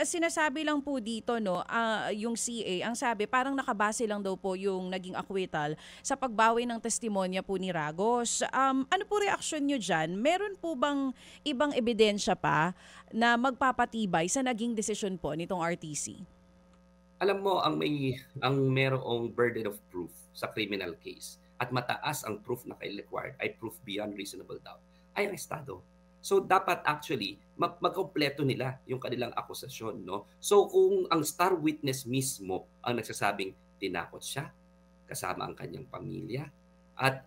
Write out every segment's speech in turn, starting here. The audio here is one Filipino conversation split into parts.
sinasabi lang po dito, no, yung CA, ang sabi parang nakabase lang daw po yung naging acquittal sa pagbawi ng testimonya po ni Ragos. Ano po reaksyon nyo dyan? Meron po bang ibang ebidensya pa na magpapatibay sa naging desisyon po nitong RTC? Alam mo ang merong burden of proof sa criminal case at mataas ang proof na required ay proof beyond reasonable doubt, ay ang Estado. So dapat actually magkumpleto nila yung kanilang akusasyon, no? So kung ang star witness mismo ang nagsasabing tinakot siya, kasama ang kanyang pamilya, at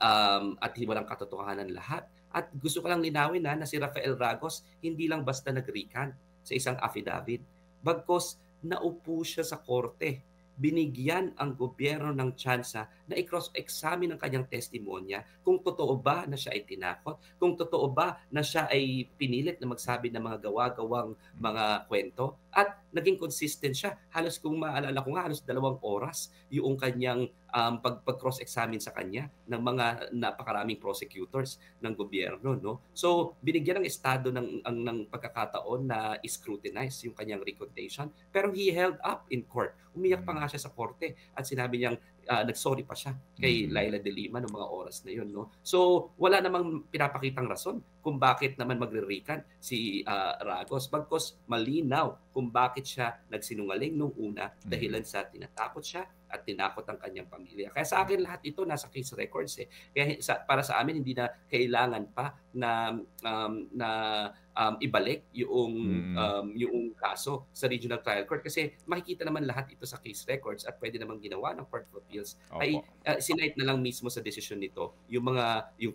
walang katotohanan lahat. At gusto ko lang linawin na si Rafael Ragos hindi lang basta nag-recant sa isang affidavit. Bagkus naupo siya sa korte. Binigyan ang gobyerno ng tsansa na i-cross-examine ang kanyang testimonya kung totoo ba na siya ay tinakot, kung totoo ba na siya ay pinilit na magsabi ng mga gawa-gawang mga kwento, at naging consistent siya. Halos kung maalala ko nga, halos 2 oras yung kanyang pag-cross-examine sa kanya ng mga napakaraming prosecutors ng gobyerno, no? So binigyan ng estado ng pagkakataon na scrutinize yung kanyang recantation, pero he held up in court. Umiyak pa Mm. nga siya sa korte at sinabi niyang nag-sorry pa siya kay Mm. Laila de Lima noong mga oras na yun, no? So wala namang pinapakitang rason kung bakit naman magre-recant si Ragos, bagkus malinaw kung bakit siya nagsinungaling nung una, Mm. dahilan sa tinatakot siya at tinakot ang kanyang pamilya. Kaya sa akin lahat ito nasa case records, eh. Kaya para sa amin hindi na kailangan pa na ibalik Mm. yung kaso sa Regional Trial Court, kasi makikita naman lahat ito sa case records at pwede namang ginawa ng Court of Appeals ay Opo. sinight na lang mismo sa desisyon nito yung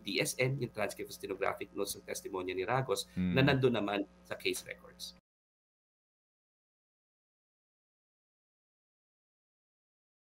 TSN, yung transcript of stenographic notes ng testimonya ni Ragos, na Mm. nandun naman sa case records.